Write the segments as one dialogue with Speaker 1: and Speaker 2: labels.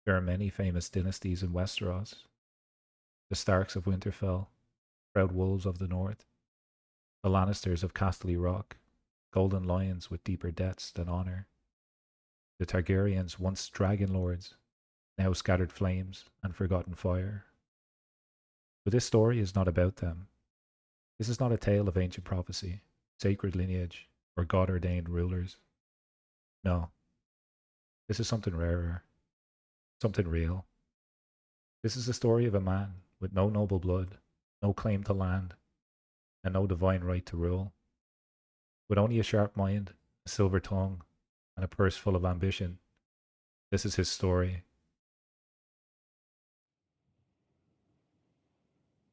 Speaker 1: There are many famous dynasties in Westeros: the Starks of Winterfell, proud wolves of the north, the Lannisters of Casterly Rock, golden lions with deeper depths than honor, the Targaryens, once dragon lords, now scattered flames and forgotten fire. But this story is not about them. This is not a tale of ancient prophecy, sacred lineage, or God ordained rulers. No, this is something rarer, something real. This is the story of a man with no noble blood, no claim to land, and no divine right to rule. With only a sharp mind, a silver tongue, and a purse full of ambition, this is his story.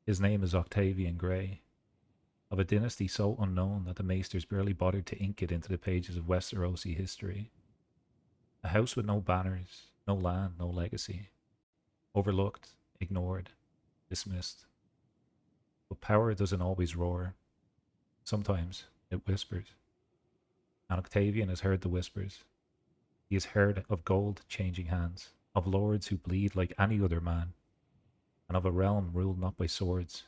Speaker 1: His name is Octavian Grey, of a dynasty so unknown that the maesters barely bothered to ink it into the pages of Westerosi history. A house with no banners, no land, no legacy. Overlooked, ignored, dismissed. But power doesn't always roar. Sometimes it whispers. And Octavian has heard the whispers. He has heard of gold changing hands, of lords who bleed like any other man, and of a realm ruled not by swords,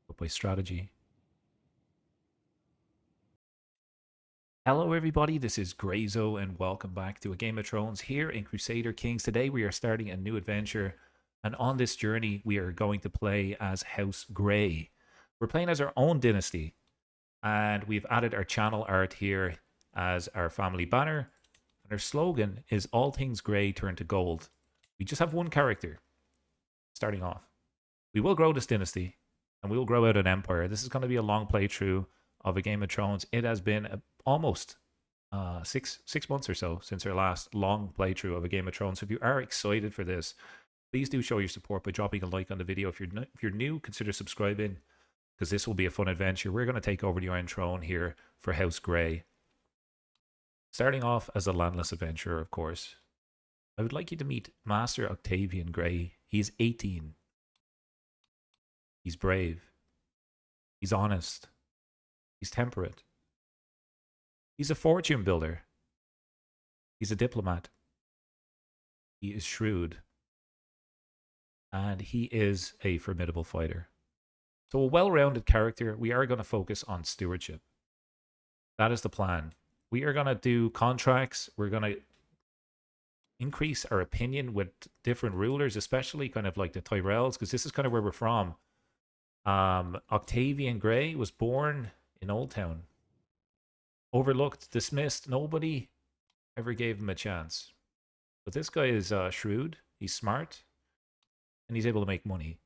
Speaker 1: but by strategy. Hello, everybody. This is Grayzo, and welcome back to a Game of Thrones here in Crusader Kings. Today, we are starting a new adventure, and on this journey, we are going to play as House Grey. We're playing as our own dynasty, and we've added our channel art here as our family banner. And our slogan is "All things grey turn to gold." We just have one character starting off. We will grow this dynasty, and we will grow out an empire. This is going to be a long playthrough of a Game of Thrones. It has been almost 6 months or so since our last long playthrough of a Game of Thrones. So if you are excited for this, please do show your support by dropping a like on the video. If you're new, consider subscribing, because this will be a fun adventure. We're going to take over the Iron Throne here for House Grey. Starting off as a landless adventurer, of course. I would like you to meet Master Octavian Grey. He's 18. He's brave. He's honest. He's temperate. He's a fortune builder. He's a diplomat. He is shrewd. And he is a formidable fighter. So a well-rounded character. We are going to focus on stewardship. That is the plan. We are going to do contracts. We're going to increase our opinion with different rulers, especially kind of like the Tyrells, because this is kind of where we're from. Octavian Grey was born in Old Town. Overlooked, dismissed. Nobody ever gave him a chance. But this guy is shrewd. He's smart. And he's able to make money.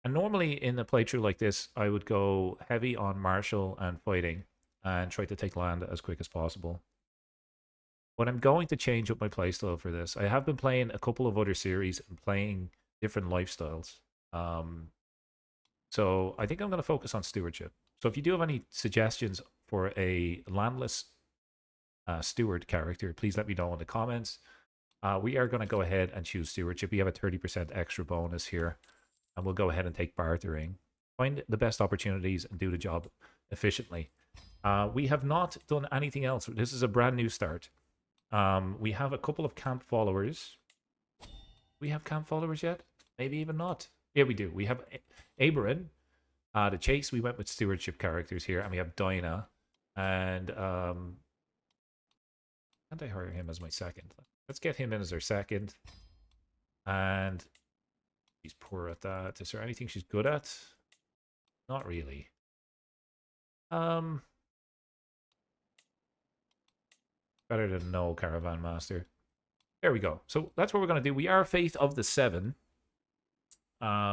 Speaker 1: And normally in a playthrough like this, I would go heavy on martial and fighting and try to take land as quick as possible. But I'm going to change up my playstyle for this. I have been playing a couple of other series and playing different lifestyles. So I think I'm going to focus on stewardship. So if you do have any suggestions for a landless steward character, please let me know in the comments. We are going to go ahead and choose stewardship. We have a 30% extra bonus here. And we'll go ahead and take bartering. Find the best opportunities and do the job efficiently. We have not done anything else. This is a brand new start. We have a couple of camp followers. We have camp followers yet? Maybe even not. Yeah, we do. We have Aberon. The Chase, we went with stewardship characters here. And we have Dinah. And can't I hire him as my second? Let's get him in as our second. And she's poor at that. Is there anything she's good at? Not really. Better than no caravan master. There we go. So that's what we're going to do. We are Faith of the Seven,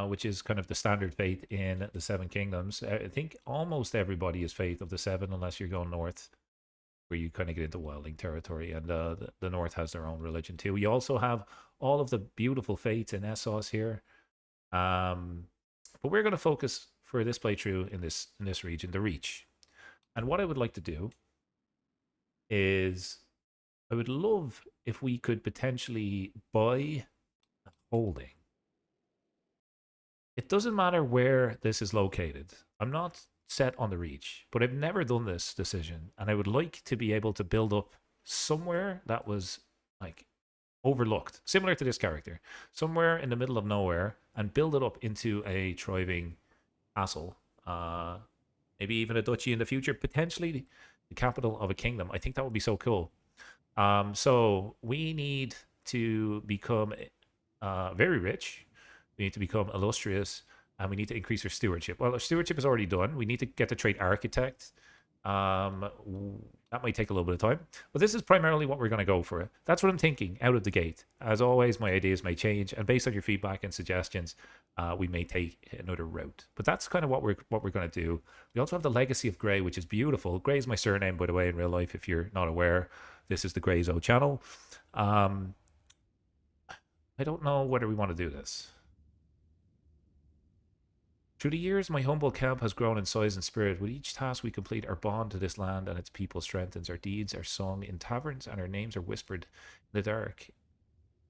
Speaker 1: which is kind of the standard faith in the Seven Kingdoms. I think almost everybody is Faith of the Seven, unless you're going north, where you kind of get into wilding territory. And the north has their own religion too. We also have all of the beautiful faiths in Essos here. But we're going to focus for this playthrough in this region, the Reach. And what I would like to do is I would love if we could potentially buy a holding. It doesn't matter where this is located. I'm not set on the Reach, but I've never done this decision. And I would like to be able to build up somewhere that was like overlooked, similar to this character, somewhere in the middle of nowhere, and build it up into a thriving castle. Maybe even a duchy in the future, potentially the capital of a kingdom. I think that would be so cool. So we need to become very rich. We need to become illustrious, and we need to increase our stewardship. Well, our stewardship is already done. We need to get the trait architect. That might take a little bit of time, but this is primarily what we're going to go for. That's what I'm thinking out of the gate. As always, my ideas may change, and based on your feedback and suggestions, we may take another route. But that's kind of what we're going to do. We also have the Legacy of Grey, which is beautiful. Grey is my surname, by the way, in real life. If you're not aware, this is the Grayzo channel. I don't know whether we want to do this. Through the years, my humble camp has grown in size and spirit. With each task we complete, our bond to this land and its people strengthens. Our deeds are sung in taverns, and our names are whispered in the dark,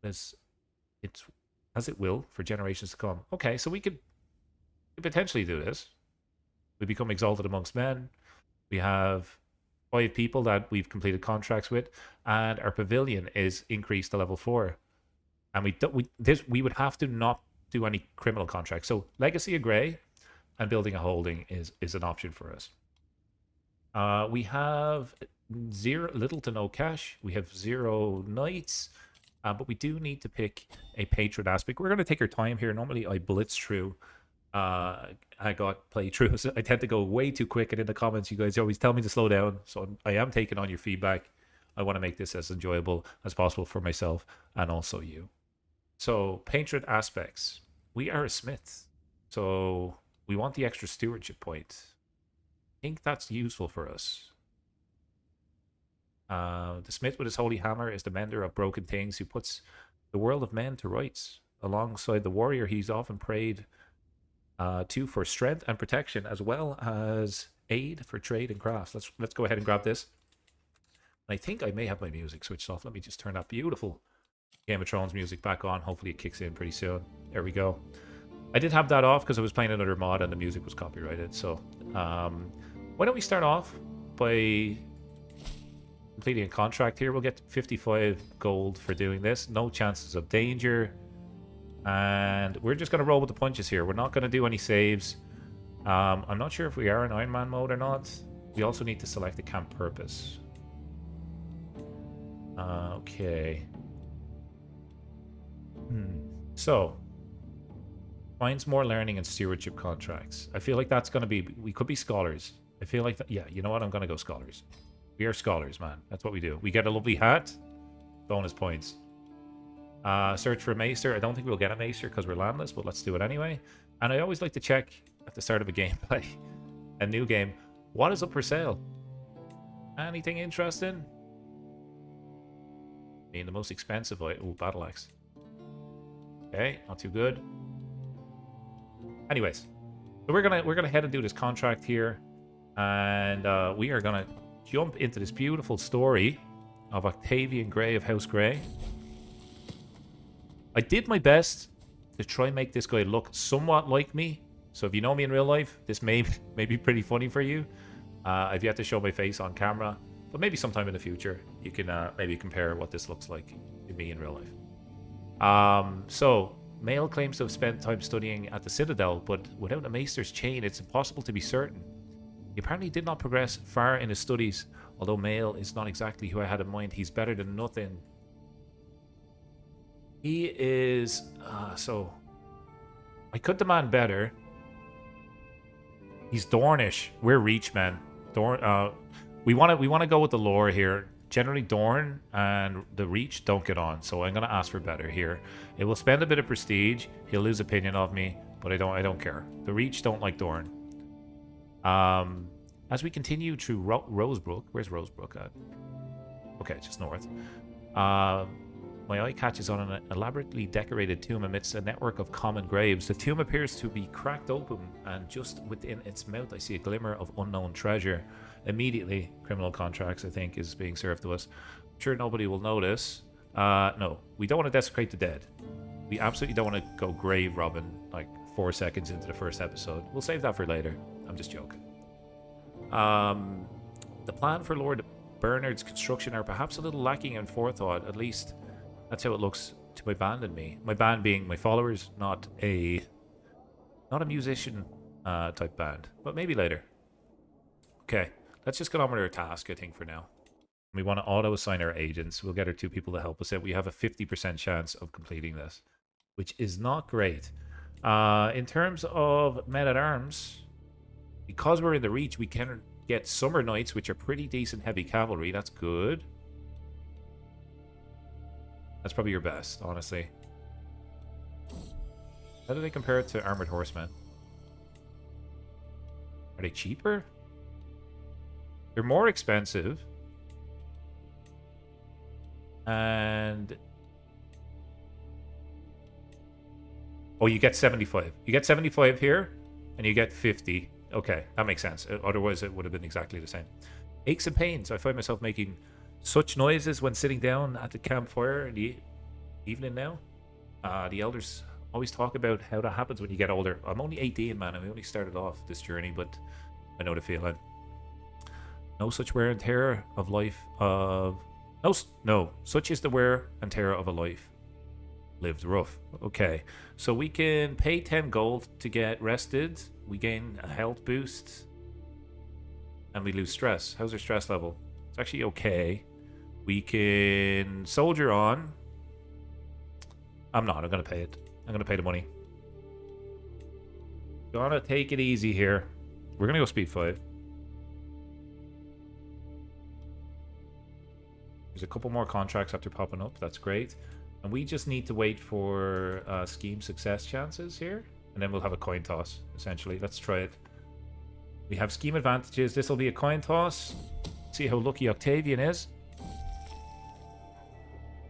Speaker 1: as it will for generations to come. Okay, so we could potentially do this. We become exalted amongst men. We have 5 people that we've completed contracts with, and our pavilion is increased to level 4. And we would have to not do any criminal contracts. So Legacy of Grey and building a holding is an option for us. We have little to no cash. We have 0 knights, but we do need to pick a patron aspect. We're going to take our time here. Normally I blitz through AGOT playthroughs. I tend to go way too quick, and in the comments you guys always tell me to slow down. So I am taking on your feedback. I want to make this as enjoyable as possible for myself and also you. So, patron aspects. We are a smith, so we want the extra stewardship point. I think that's useful for us. The smith with his holy hammer is the mender of broken things who puts the world of men to rights. Alongside the warrior, he's often prayed to for strength and protection, as well as aid for trade and crafts. Let's go ahead and grab this. I think I may have my music switched off. Let me just turn that beautiful Game of Thrones music back on. Hopefully it kicks in pretty soon. There we go. I did have that off because I was playing another mod and the music was copyrighted. So why don't we start off by completing a contract here. We'll get 55 gold for doing this. No chances of danger. And we're just going to roll with the punches here. We're not going to do any saves. I'm not sure if we are in Iron Man mode or not. We also need to select the camp purpose. Okay. So, finds more learning and stewardship contracts. I feel like that's going to be... We could be scholars. I feel like... Yeah, you know what? I'm going to go scholars. We are scholars, man. That's what we do. We get a lovely hat. Bonus points. Search for a maester. I don't think we'll get a maester because we're landless, but let's do it anyway. And I always like to check at the start of a gameplay, a new game, what is up for sale? Anything interesting? Being the most expensive... Oh, battle axe. Okay, not too good. Anyways, so we're gonna head and do this contract here, and we are gonna jump into this beautiful story of Octavian Grey of House Grey. I did my best to try and make this guy look somewhat like me. So if you know me in real life, this may be pretty funny for you. I've yet to show my face on camera, but maybe sometime in the future you can maybe compare what this looks like to me in real life. So, Mael claims to have spent time studying at the Citadel, but without a maester's chain, it's impossible to be certain. He apparently did not progress far in his studies, although Mael is not exactly who I had in mind. He's better than nothing. He is... so... I could demand better. He's Dornish. We're Reach, man. We want to go with the lore here. Generally, Dorne and the Reach don't get on, so I'm gonna ask for better here. It will spend a bit of prestige. He'll lose opinion of me, but I don't care. The Reach don't like Dorne. As we continue through Rosebrook, where's Rosebrook at? Okay, just north. My eye catches on an elaborately decorated tomb amidst a network of common graves. The tomb appears to be cracked open, and just within its mouth I see a glimmer of unknown treasure. Immediately, criminal contracts, I think, is being served to us. I'm sure nobody will notice. No, we don't want to desecrate the dead. We absolutely don't want to go grave robbing like 4 seconds into the first episode. We'll save that for later. I'm just joking. The plan for Lord Bernard's construction are perhaps a little lacking in forethought. At least That's how it looks to my band and me. My band being my followers, not a musician type band, but maybe later. Okay, let's just get on with our task, I think, for now. We want to auto-assign our agents. We'll get our 2 people to help us out. We have a 50% chance of completing this, which is not great. In terms of men-at-arms, because we're in the Reach, we can get Summer Knights, which are pretty decent heavy cavalry. That's good. That's probably your best, honestly. How do they compare to Armored Horsemen? Are they cheaper? They're more expensive. And... oh, you get 75. You get 75 here, and you get 50. Okay, that makes sense. Otherwise, it would have been exactly the same. Aches and pains. I find myself making such noises when sitting down at the campfire in the evening now. The elders always talk about how that happens when you get older. I'm only 18, man, and we only started off this journey, but I know the feeling. No such wear and tear of life of... No, such is the wear and tear of a life lived rough. Okay, so we can pay 10 gold to get rested. We gain a health boost. And we lose stress. How's our stress level? It's actually okay. We can soldier on. I'm going to pay it. I'm going to pay the money. Gonna take it easy here. We're going to go speed 5. There's a couple more contracts after popping up. That's great. And we just need to wait for scheme success chances here. And then we'll have a coin toss, essentially. Let's try it. We have scheme advantages. This will be a coin toss. See how lucky Octavian is.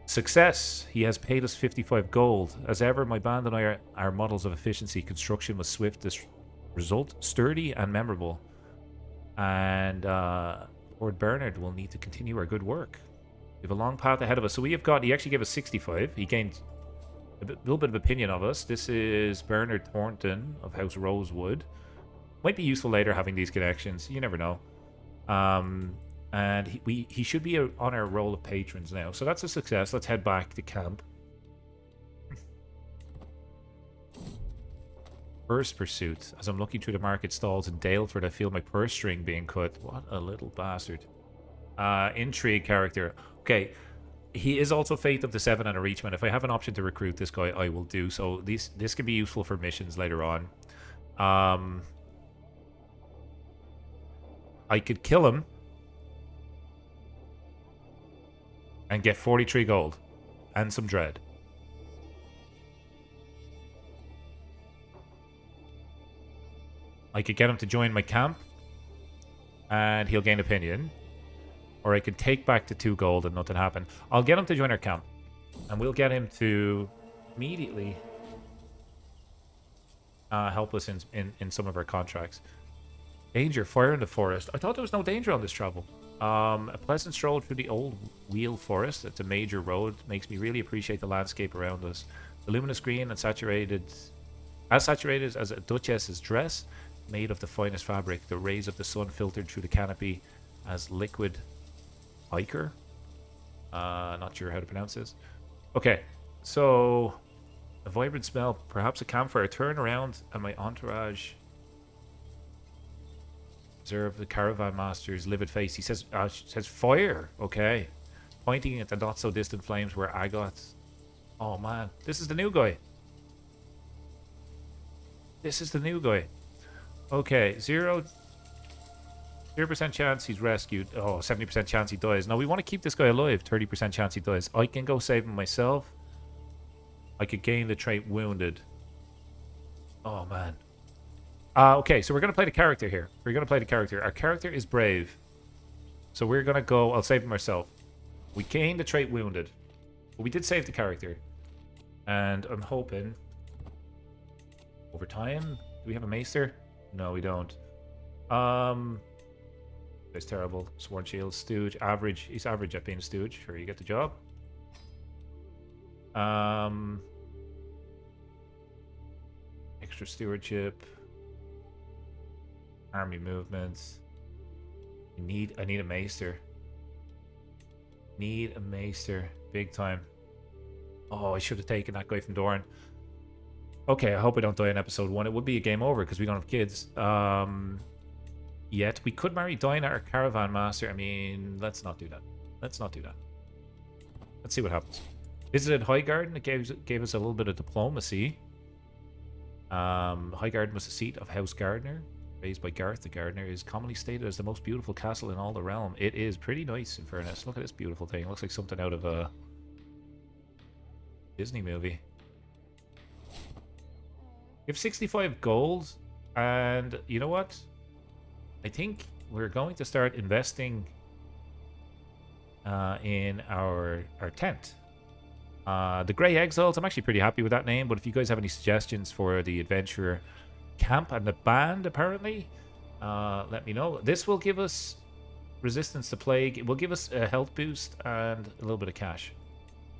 Speaker 1: Success. He has paid us 55 gold. As ever, my band and I are models of efficiency. Construction was swift. This result, sturdy and memorable. And Lord Bernard will need to continue our good work. We have a long path ahead of us. So we have got... he actually gave us 65. He gained a little bit of opinion of us. This is Bernard Thornton of House Rosewood. Might be useful later having these connections. You never know. And he should be on our roll of patrons now. So that's a success. Let's head back to camp. Purse pursuit. As I'm looking through the market stalls in Daleford, I feel my purse string being cut. What a little bastard. Intrigue character. Okay. He is also Faith of the Seven and a Reachman. If I have an option to recruit this guy, I will do so. This can be useful for missions later on. I could kill him and get 43 gold and some dread. I could get him to join my camp and he'll gain opinion. Or I could take back the 2 gold and nothing happened. I'll get him to join our camp. And we'll get him to immediately help us in some of our contracts. Danger, fire in the forest. I thought there was no danger on this travel. A pleasant stroll through the old wheel forest. It's a major road. Makes me really appreciate the landscape around us. The luminous green and saturated as a duchess's dress, made of the finest fabric. The rays of the sun filtered through the canopy as liquid ichor. Not sure how to pronounce this. Okay, so a vibrant smell, perhaps a campfire. Turn around and my entourage observe the caravan master's livid face. He says fire. Okay, pointing at the not so distant flames where AGOT. Oh man, this is the new guy. This is the new guy. Okay, 0% chance he's rescued. Oh, 70% chance he dies. Now we want to keep this guy alive. 30% chance he dies. I can go save him myself. I could gain the trait wounded. Oh man. Okay, so we're going to play the character here. We're going to play the character. Our character is brave. So we're going to go... I'll save him myself. We gained the trait wounded. But we did save the character. And I'm hoping... over time... do we have a maester? No, we don't. It's terrible. Sworn shield, stooge, average. He's average at being a stooge. Sure, you get the job. Extra stewardship. Army movements. I need a maester. Need a maester. Big time. Oh, I should have taken that guy from Doran. Okay, I hope I don't die in episode 1. It would be a game over because we don't have kids. Yet. We could marry Dinah or Caravan Master. I mean, let's not do that. Let's not do that. Let's see what happens. Visited Highgarden. It gave us a little bit of diplomacy. Highgarden was the seat of House Gardner. Raised by Garth the Gardener, is commonly stated as the most beautiful castle in all the realm. It is pretty nice, in fairness. Look at this beautiful thing. It looks like something out of a Disney movie. We have 65 gold, and you know what? I think we're going to start investing in our tent. The Grey Exiles, I'm actually pretty happy with that name, but if you guys have any suggestions for the adventurer camp and the band, apparently, let me know. This will give us resistance to plague. It will give us a health boost and a little bit of cash.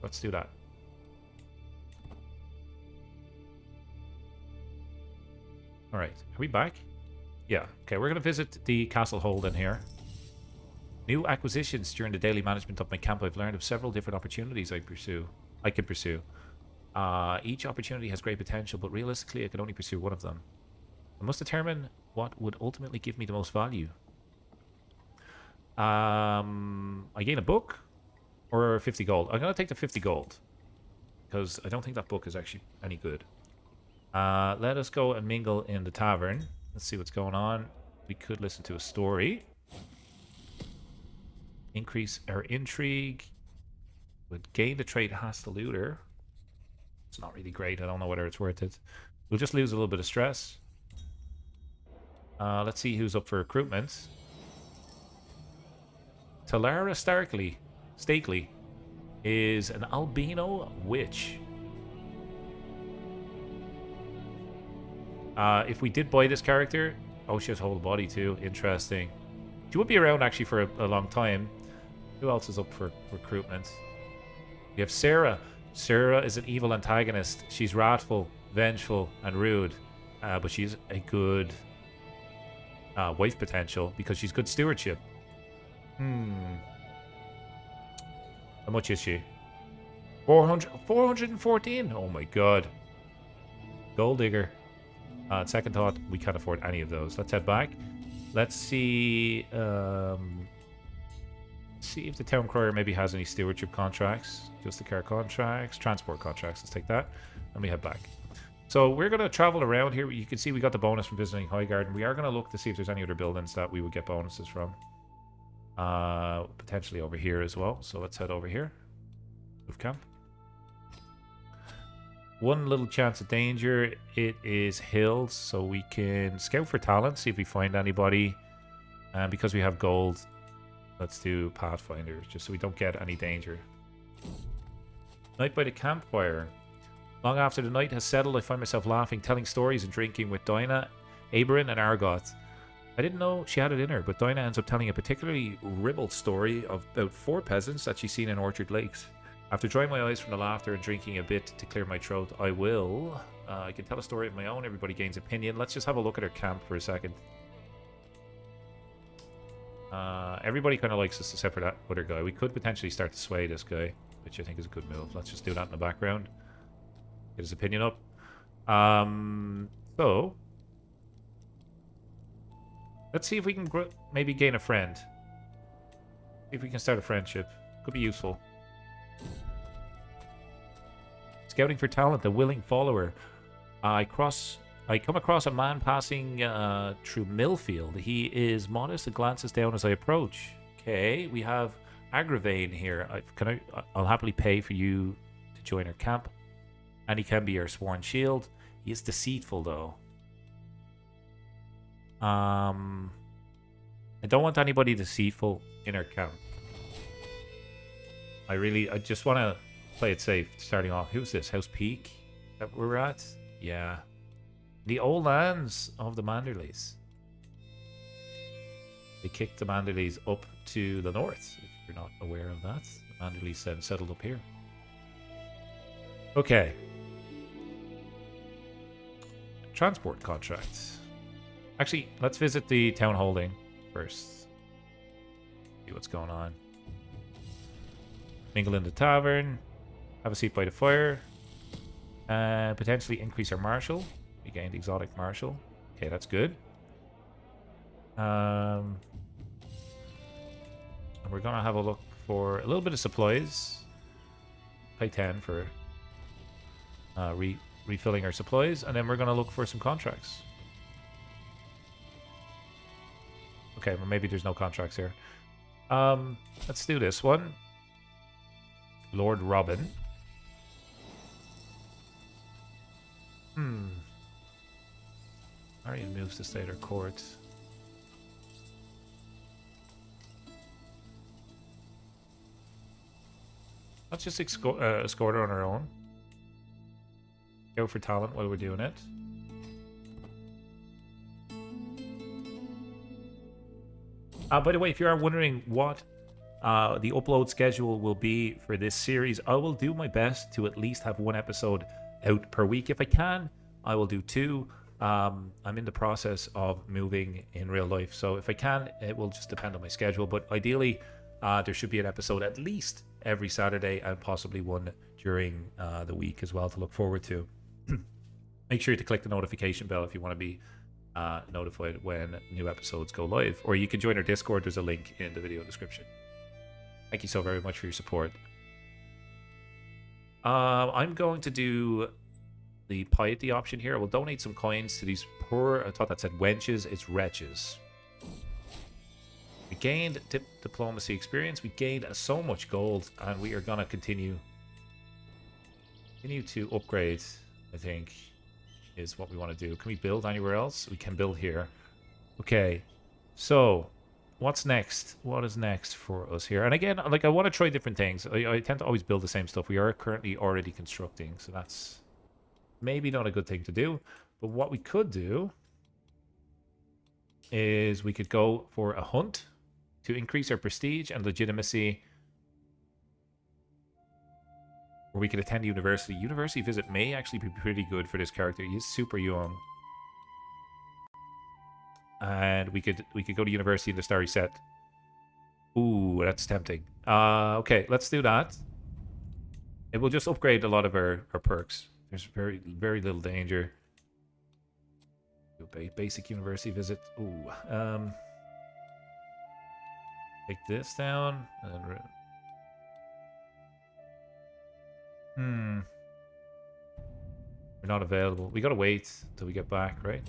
Speaker 1: Let's do that. All right, are we back? Yeah. Okay, we're going to visit the Castle Holden here. New acquisitions during the daily management of my camp. I've learned of several different opportunities I can pursue. Each opportunity has great potential, but realistically, I can only pursue one of them. I must determine what would ultimately give me the most value. I gain a book or 50 gold. I'm going to take the 50 gold because I don't think that book is actually any good. Let us go and mingle in the tavern. Let's see what's going on. We could listen to a story. Increase our intrigue. Would gain the trait Hostile Looter. It's not really great. I don't know whether it's worth it. We'll just lose a little bit of stress. Let's see who's up for recruitment. Talara Stakely is an albino witch. If we did buy this character... Oh, she has whole body too. Interesting. She would be around actually for a long time. Who else is up for recruitment? We have Sarah. Sarah is an evil antagonist. She's wrathful, vengeful, and rude. But she's a good wife potential because she's good stewardship. How much is she? 414. Oh my god. Gold digger. Second thought, we can't afford any of those. Let's head back. Let's see. See if the town crier maybe has any stewardship contracts. Just the car contracts, transport contracts. Let's take that, and we head back. So we're going to travel around here. You can see we got the bonus from visiting Highgarden. We are going to look to see if there's any other buildings that we would get bonuses from. Potentially over here as well. So let's head over here. Move camp. One little chance of danger. It is hills, so we can scout for talent, see if we find anybody. And because we have gold, let's do Pathfinder, just so we don't get any danger. Night by the campfire. Long after the night has settled, I find myself laughing, telling stories and drinking with Dinah, Aberin, and Argot. I didn't know she had it in her, but Dinah ends up telling a particularly ribald story of about 4 peasants that she's seen in Orchard Lakes. After drying my eyes from the laughter and drinking a bit to clear my throat, I will. I can tell a story of my own. Everybody gains opinion. Let's just have a look at her camp for a second. Everybody kind of likes us except for that other guy. We could potentially start to sway this guy, which I think is a good move. Let's just do that in the background. Get his opinion up. So let's see if we can maybe gain a friend. See if we can start a friendship. Could be useful. Scouting for talent, a willing follower. I come across a man passing through Millfield. He is modest and glances down as I approach. Okay, we have Agravain here. I'll happily pay for you to join our camp. And he can be our sworn shield. He is deceitful, though. I don't want anybody deceitful in our camp. I just want to play it safe starting off. Who's this? House Peak that we're at? Yeah. The old lands of the Manderleys. They kicked the Manderleys up to the north, if you're not aware of that. The Manderleys then settled up here. Okay. Transport contracts. Actually, let's visit the town holding first. See what's going on. Mingle in the tavern. Have a seat by the fire. Potentially increase our martial. We gained exotic martial. Okay, that's good. And we're gonna have a look for a little bit of supplies. Pay 10 for refilling our supplies, and then we're gonna look for some contracts. Okay, well maybe there's no contracts here. Let's do this one. Lord Robin. Arian moves to Stater Court. Let's just escort her on our own. Go for talent while we're doing it. By the way, if you are wondering what the upload schedule will be for this series, I will do my best to at least have one episode out per week. If I can, I will do 2. I'm in the process of moving in real life, so if I can, it will just depend on my schedule. But ideally, there should be an episode at least every Saturday, and possibly one during the week as well to look forward to. Make sure to click the notification bell if you want to be notified when new episodes go live, or you can join our Discord. There's a link in the video description. Thank you so very much for your support. I'm going to do the piety option here. I will donate some coins to these poor, I thought that said wenches, it's wretches. We gained diplomacy experience, we gained so much gold, and we are going to continue to upgrade, I think, is what we want to do. Can we build anywhere else? We can build here. Okay, so what's next? What is next for us here? And again, like, I want to try different things. I tend to always build the same stuff. We are currently already constructing, so that's maybe not a good thing to do. But what we could do is we could go for a hunt to increase our prestige and legitimacy. Or we could attend university. University visit may actually be pretty good for this character. He is super young. And we could go to university in the Starry Set. Ooh, that's tempting. Okay, let's do that. It will just upgrade a lot of our perks. There's very little danger. Basic university visit. Ooh. Take this down. And we're not available. We gotta wait until we get back, right?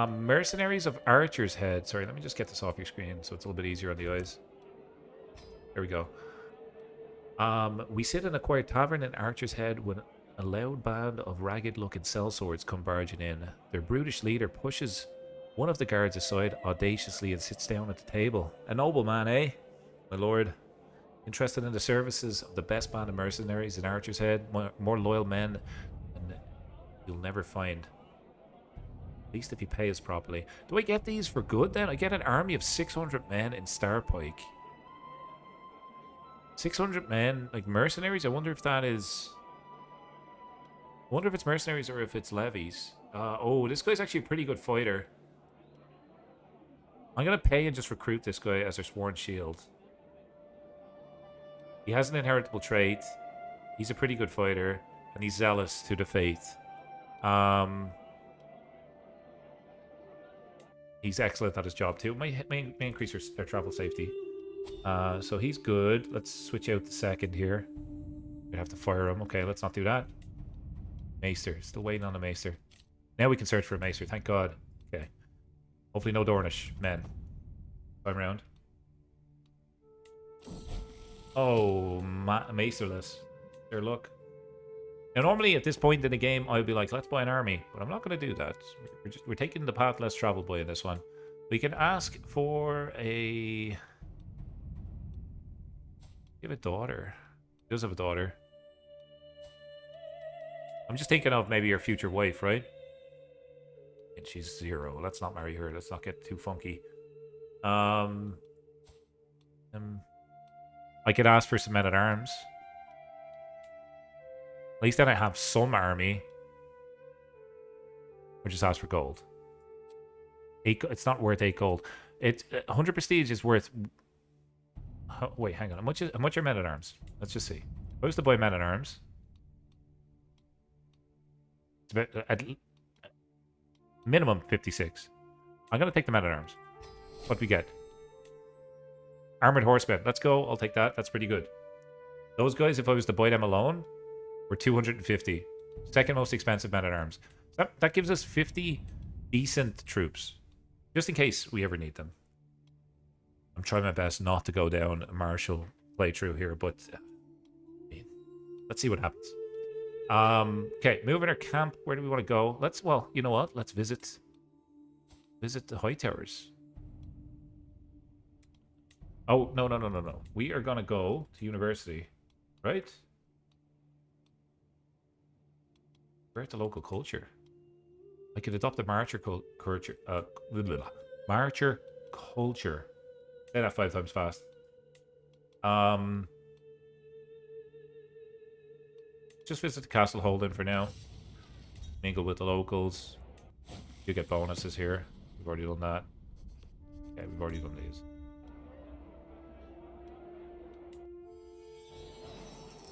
Speaker 1: Mercenaries of Archer's Head. Sorry, let me just get this off your screen so it's a little bit easier on the eyes. There we go. We sit in a quiet tavern in Archer's Head when a loud band of ragged-looking sellswords come barging in. Their brutish leader pushes one of the guards aside audaciously and sits down at the table. A noble man, eh? My lord. Interested in the services of the best band of mercenaries in Archer's Head? More loyal men than you'll never find. At least if you pay us properly. Do I get these for good then? I get an army of 600 men in Starpike. 600 men, like mercenaries? I wonder if that is... I wonder if it's mercenaries or if it's levies. Oh, this guy's actually a pretty good fighter. I'm going to pay and just recruit this guy as our sworn shield. He has an inheritable trait. He's a pretty good fighter. And he's zealous to the faith. He's excellent at his job too. May increase our travel safety. So he's good. Let's switch out the second here. We have to fire him. Okay, let's not do that. Maester. Still waiting on the Maester. Now we can search for a Maester. Thank God. Okay. Hopefully no Dornish men. I'm around. Oh, Maesterless. There, look. Now, normally at this point in the game, I would be like, let's buy an army. But I'm not going to do that. We're taking the path less traveled by in this one. We can ask for a... Give a daughter. He does have a daughter. I'm just thinking of maybe your future wife, right? And she's 0. Let's not marry her. Let's not get too funky. I could ask for some men-at-arms. At least then I have some army. Or just ask for gold. It's not worth 8 gold. 100 prestige is worth... Wait, hang on. How much are men-at-arms? Let's just see. Where's the boy men-at-arms? It's about, at minimum 56. I'm going to take the men-at-arms. What we get? Armored horsemen. Let's go. I'll take that. That's pretty good. Those guys, if I was to buy them alone, were 250. Second most expensive men-at-arms. That gives us 50 decent troops. Just in case we ever need them. I'm trying my best not to go down a martial playthrough here, but let's see what happens. Okay, moving our camp. Where do we want to go? Well, you know what? Let's visit the high towers. Oh, no. We are going to go to university, right? We're at the local culture. I could adopt the marcher culture. Marcher culture. Say that 5 times fast. Just visit the castle Holden for now. Mingle with the locals. You get bonuses here. We've already done that. Okay, we've already done these.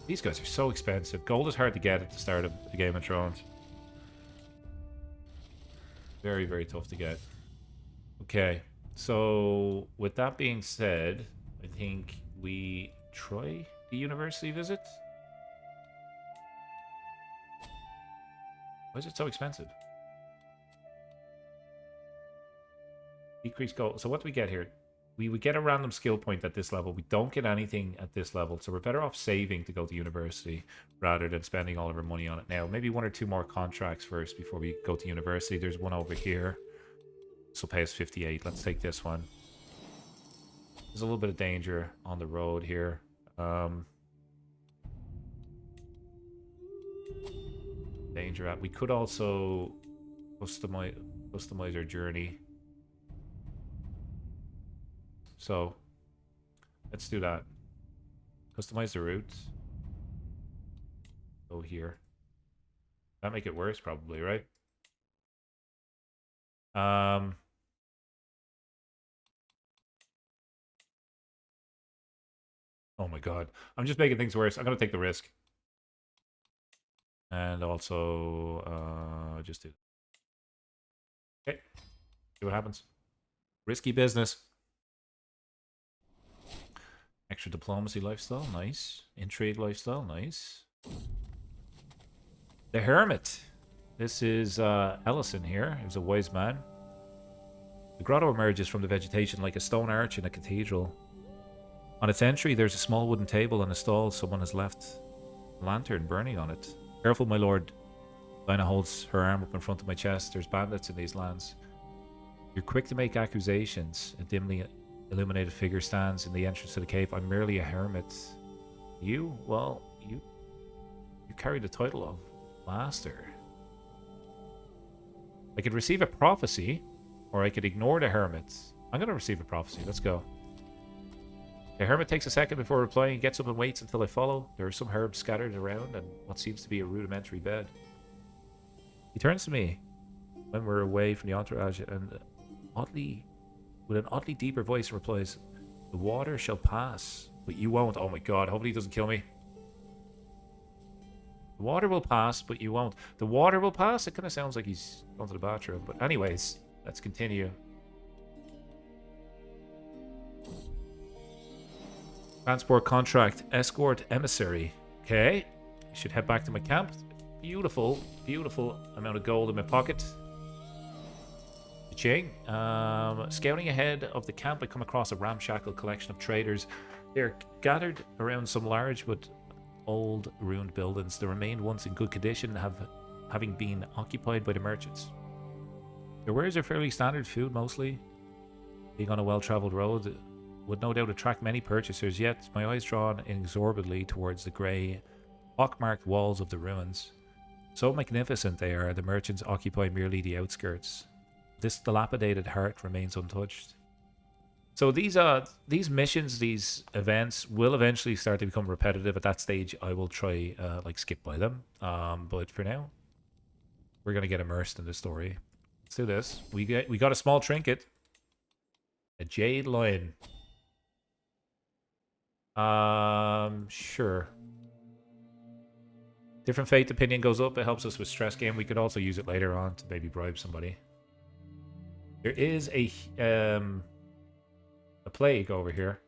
Speaker 1: These guys are so expensive. Gold is hard to get at the start of the Game of Thrones. Very, very tough to get. Okay, so with that being said, I think we try the university visit. Why is it so expensive? Decrease gold. So what do we get here? We would get a random skill point at this level. We don't get anything at this level. So we're better off saving to go to university rather than spending all of our money on it now. Maybe 1 or 2 more contracts first before we go to university. There's one over here. This will pay us 58. Let's take this one. There's a little bit of danger on the road here. Danger at. We could also customize our journey. So let's do that. Customize the route. Go here. That make it worse, probably, right? Oh my god. I'm just making things worse. I'm gonna take the risk. And also just do. Okay. See what happens. Risky business. Extra diplomacy lifestyle, nice. Intrigue lifestyle, nice. The Hermit. This is Ellison here. He's a wise man. The grotto emerges from the vegetation like a stone arch in a cathedral. On its entry, there's a small wooden table and a stall. Someone has left a lantern burning on it. Careful, my lord. Dinah holds her arm up in front of my chest. There's bandits in these lands. You're quick to make accusations. A dimly illuminated figure stands in the entrance to the cave. I'm merely a hermit. You? Well, you carry the title of master. I could receive a prophecy, or I could ignore the hermit. I'm going to receive a prophecy. Let's go. The hermit takes a second before replying, gets up and waits until I follow. There are some herbs scattered around and what seems to be a rudimentary bed. He turns to me when we're away from the entourage and with an oddly deeper voice replies, the water shall pass, but you won't. Oh my god, hopefully he doesn't kill me. The water will pass, but you won't. The water will pass? It kind of sounds like he's gone to the bathroom. But anyways, let's continue. Transport contract, escort emissary. Okay, I should head back to my camp. Beautiful, beautiful amount of gold in my pocket. Ching. Scouting ahead of the camp, I come across a ramshackle collection of traders. They're gathered around some large but old ruined buildings. The remained ones in good condition, having been occupied by the merchants. Their wares are fairly standard food mostly. Being on a well-travelled road would no doubt attract many purchasers, yet my eyes drawn inexorably towards the grey, pockmarked walls of the ruins. So magnificent they are, the merchants occupy merely the outskirts. This dilapidated heart remains untouched. So these missions, these events will eventually start to become repetitive. At that stage, I will try like skip by them. But for now, we're gonna get immersed in the story. Let's do this. We got a small trinket, a jade lion. Sure. Different fate opinion goes up. It helps us with stress game. We could also use it later on to maybe bribe somebody. There is a plague over here.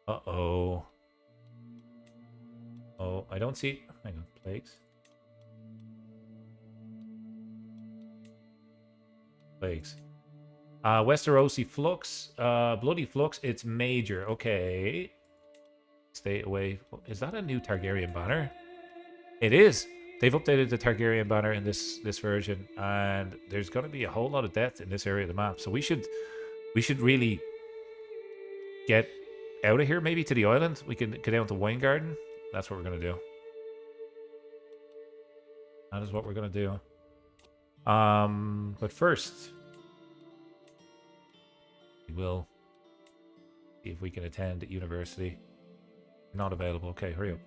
Speaker 1: Uh-oh. Oh, I don't see... Hang on, plagues. Plagues. Westerosi Flux. Bloody Flux. It's major. Okay. Stay away. Is that a new Targaryen banner? It is. They've updated the Targaryen banner in this version, and there's going to be a whole lot of death in this area of the map. So we should really get out of here, maybe to the island. We can get down to Wine Garden. That's what we're going to do. That is what we're going to do. But first, we will see if we can attend at university. Not available. Okay, hurry up.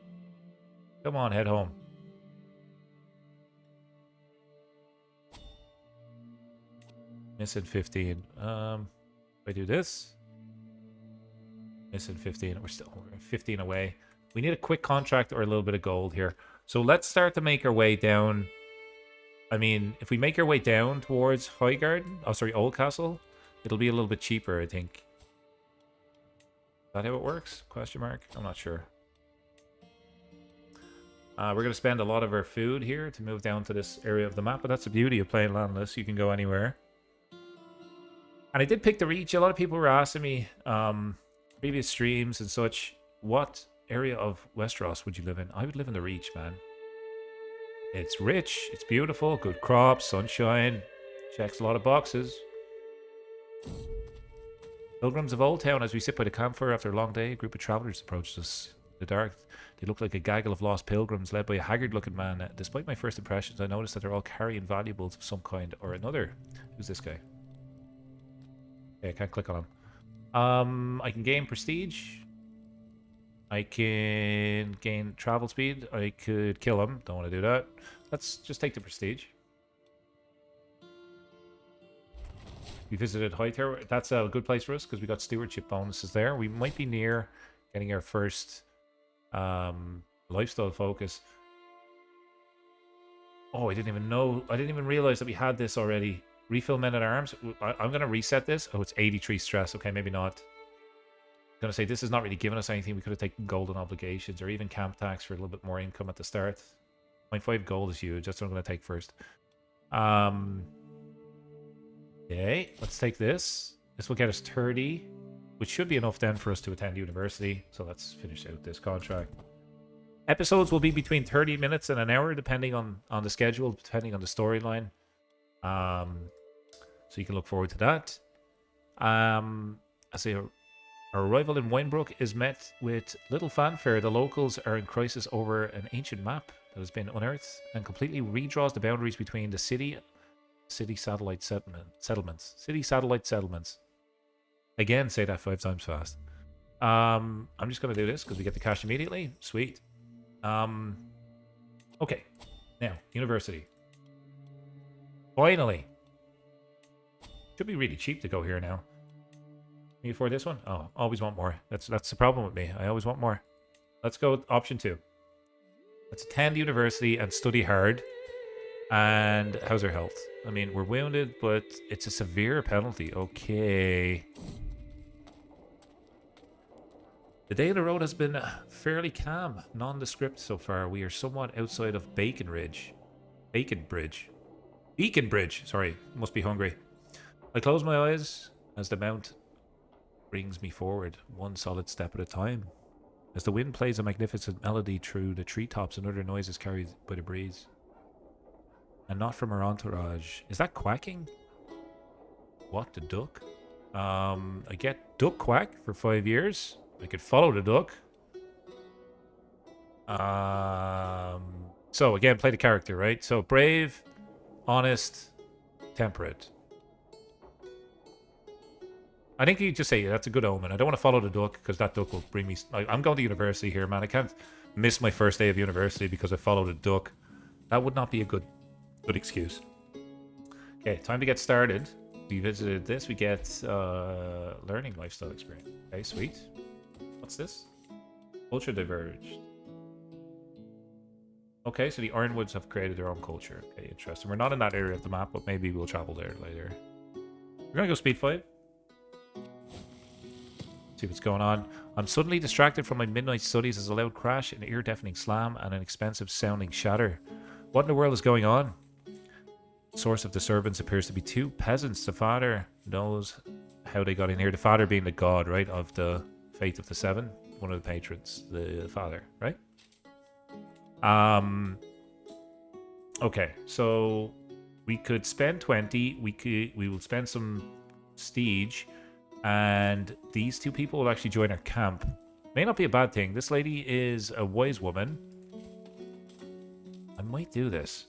Speaker 1: Come on, head home. Missing 15. If I do this. Missing 15. We're 15 away. We need a quick contract or a little bit of gold here. So let's start to make our way down. I mean, if we make our way down towards Highgarden, oh sorry, Oldcastle, it'll be a little bit cheaper, I think. Is that how it works? Question mark? I'm not sure. We're going to spend a lot of our food here to move down to this area of the map, but that's the beauty of playing landless. You can go anywhere. And I did pick the Reach. A lot of people were asking me, previous streams and such, what area of Westeros would you live in? I would live in the Reach, man. It's rich, it's beautiful, good crops, sunshine, checks a lot of boxes. Pilgrims of Old Town, as we sit by the campfire after a long day, a group of travelers approached us. In the dark, they look like a gaggle of lost pilgrims led by a haggard-looking man. Despite my first impressions, I noticed that they're all carrying valuables of some kind or another. Who's this guy? Okay, I can't click on him. I can gain prestige. I can gain travel speed. I could kill him. Don't want to do that. Let's just take the prestige. We visited Hightower. That's a good place for us because we got stewardship bonuses there. We might be near getting our first lifestyle focus. Oh, I didn't even know. I didn't even realize that we had this already. Refill men at arms. I'm going to reset this. Oh, it's 83 stress. Okay, maybe not. I'm going to say this is not really giving us anything. We could have taken golden obligations or even camp tax for a little bit more income at the start. 0.5 gold is huge. That's what I'm going to take first. Okay, let's take this. This will get us 30, which should be enough then for us to attend university. So let's finish out this contract. Episodes will be between 30 minutes and an hour, depending on the schedule, depending on the storyline. So you can look forward to that. I say our arrival in Winebrook is met with little fanfare. The locals are in crisis over an ancient map that has been unearthed and completely redraws the boundaries between the city satellite settlements. City satellite settlements. Again, say that 5 times fast. I'm just going to do this because we get the cash immediately. Sweet. Okay. Now, university. Finally. Should be really cheap to go here now. Can you afford this one? Oh, always want more. That's the problem with me. I always want more. Let's go option 2. Let's attend university and study hard. And how's our health? I mean, we're wounded, but it's a severe penalty. Okay. The day on the road has been fairly calm, nondescript so far. We are somewhat outside of Bacon Bridge. Sorry, must be hungry. I close my eyes as the mount brings me forward, one solid step at a time. As the wind plays a magnificent melody through the treetops and other noises carried by the breeze. And not from our entourage. Is that quacking? What, the duck? I get duck quack for 5 years. I could follow the duck. So again, play the character, right? So brave, honest, temperate. I think you just say that's a good omen. I don't want to follow the duck because that duck will bring me... I'm going to university here, man. I can't miss my first day of university because I followed a duck. That would not be a good excuse. Okay, time to get started. We visited this. We get learning lifestyle experience. Okay, sweet. What's this? Culture diverged. Okay, so the Ironwoods have created their own culture. Okay, interesting. We're not in that area of the map, but maybe we'll travel there later. We're gonna go speed 5. See what's going on. I'm suddenly distracted from my midnight studies as a loud crash, an ear-deafening slam, and an expensive sounding shatter. What in the world is going on? Source of disturbance appears to be 2 peasants. The father knows how they got in here. The father being the god, right, of the Faith of the Seven. One of the patrons, the father, right? Okay, so we could spend 20. We will spend some siege, and these 2 people will actually join our camp. May not be a bad thing. This lady is a wise woman. I might do this.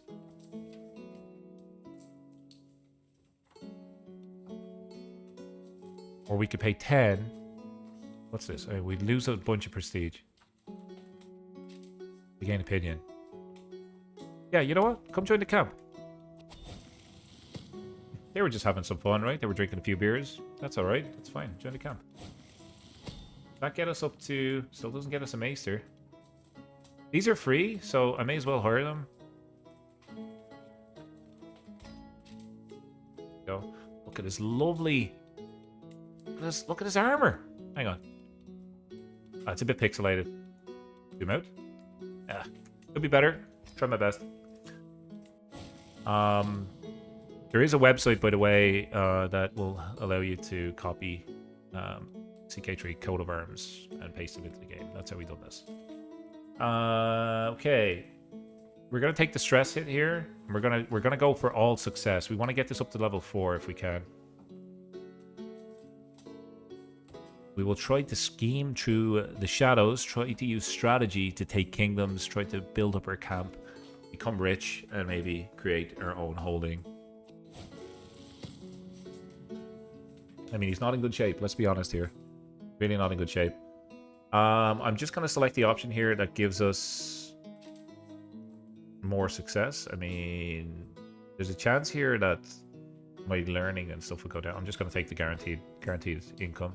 Speaker 1: Or we could pay 10. What's this? We'd lose a bunch of prestige. We gain opinion. Yeah, you know what? Come join the camp. They were just having some fun, right? They were drinking a few beers. That's alright. That's fine. Join the camp. That get us up to... Still doesn't get us a maester. These are free, so I may as well hire them. Go. Look at this lovely... Look at his armor. Hang on. Oh, it's a bit pixelated. Zoom out. Yeah. Could be better. Try my best. There is a website, by the way, that will allow you to copy CK3 coat of arms and paste it into the game. That's how we done this. Okay. We're gonna take the stress hit here. And we're gonna go for all success. We want to get this up to level 4 if we can. We will try to scheme through the shadows, try to use strategy to take kingdoms, try to build up our camp, become rich, and maybe create our own holding. I mean, he's not in good shape, let's be honest here. Really not in good shape. I'm just going to select the option here that gives us more success. I mean, there's a chance here that my learning and stuff will go down. I'm just going to take the guaranteed income.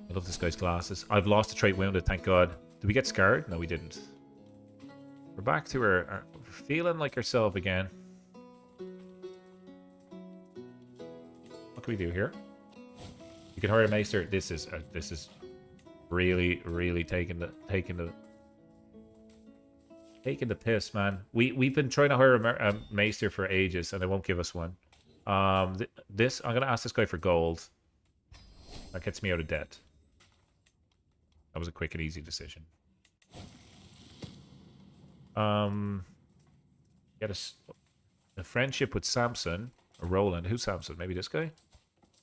Speaker 1: I love this guy's glasses. I've lost a trait wounded, thank God. Did we get scarred? No, we didn't. We're back to our feeling like ourselves again. What can we do here? You can hire a maester. This is really taking the piss, man. We've been trying to hire a maester for ages, and they won't give us one. I'm gonna ask this guy for gold. That gets me out of debt. That was a quick and easy decision. Get a friendship with Samson or Roland. Who's Samson? Maybe this guy?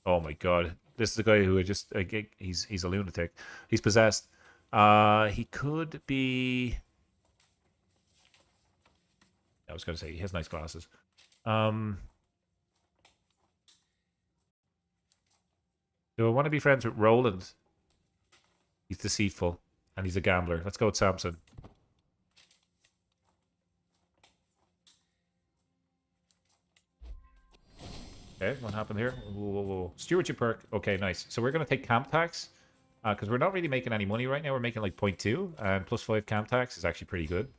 Speaker 1: Oh my god. This is the guy who just he's a lunatic. He's possessed. He could be I was gonna say he has nice glasses. Do I want to be friends with Roland? He's deceitful and he's a gambler. Let's go with Samson. Okay, what happened here? Whoa. Stewardship perk. Okay, nice. So we're going to take camp tax. Because we're not really making any money right now. We're making like 0.2. And plus 5 camp tax is actually pretty good.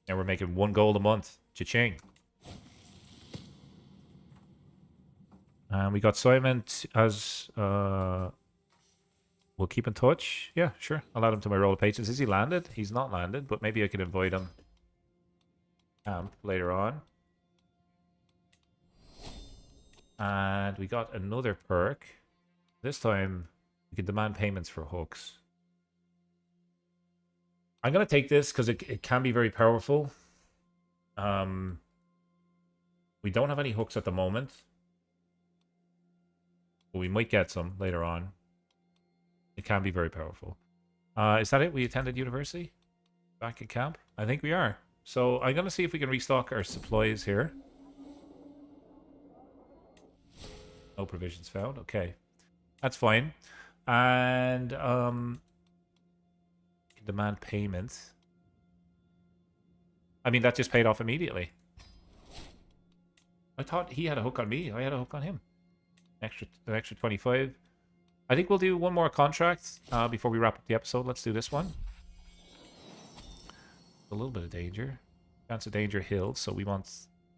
Speaker 1: And we're making 1 gold a month. Cha-ching. And we got Simon as... we'll keep in touch. Yeah, sure. I'll add him to my roll of patrons. Is he landed? He's not landed. But maybe I can invite him camp later on. And we got another perk. This time, we can demand payments for hooks. I'm going to take this because it can be very powerful. We don't have any hooks at the moment. But we might get some later on. It can be very powerful. Is that it? We attended university? Back at camp? I think we are. So I'm going to see if we can restock our supplies here. No provisions found. Okay. That's fine. And demand payment. I mean, that just paid off immediately. I thought he had a hook on me. I had a hook on him. An extra 25. I think we'll do one more contract before we wrap up the episode. Let's do this one. A little bit of danger. Chance of danger healed. So we want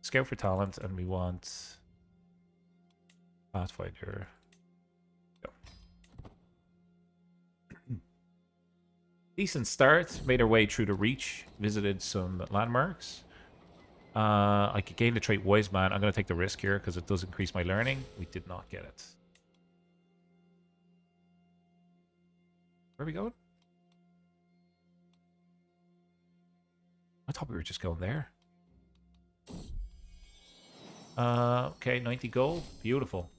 Speaker 1: Scout for talent and we want Pathfinder. Go. Decent start. Made our way through the Reach. Visited some landmarks. I could gain the trait Wise Man. I'm going to take the risk here because it does increase my learning. We did not get it. Where are we going? I thought we were just going there. Okay, 90 gold. Beautiful.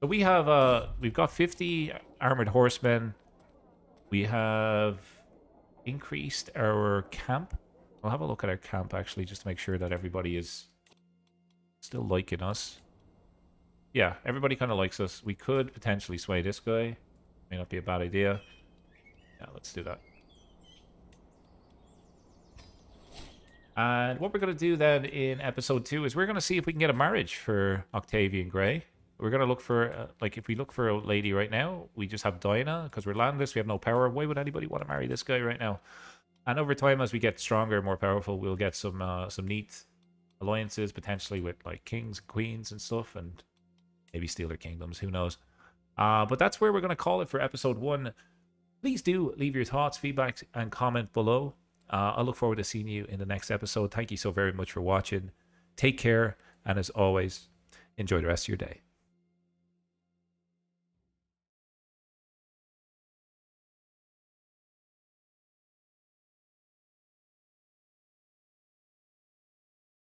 Speaker 1: So we have we've got 50 armored horsemen. We have increased our camp. I'll have a look at our camp actually just to make sure that everybody is still liking us. Yeah, everybody kind of likes us. We could potentially sway this guy. May not be a bad idea. Yeah, let's do that. And what we're going to do then in episode 2 is we're going to see if we can get a marriage for Octavian Grey. We're going to look for, like, if we look for a lady right now, we just have Diana because we're landless. We have no power. Why would anybody want to marry this guy right now? And over time, as we get stronger, more powerful, we'll get some neat alliances, potentially with, like, kings and queens and stuff, and maybe steal their kingdoms. Who knows? But that's where we're going to call it for episode 1. Please do leave your thoughts, feedback, and comment below. I look forward to seeing you in the next episode. Thank you so very much for watching. Take care, and as always, enjoy the rest of your day.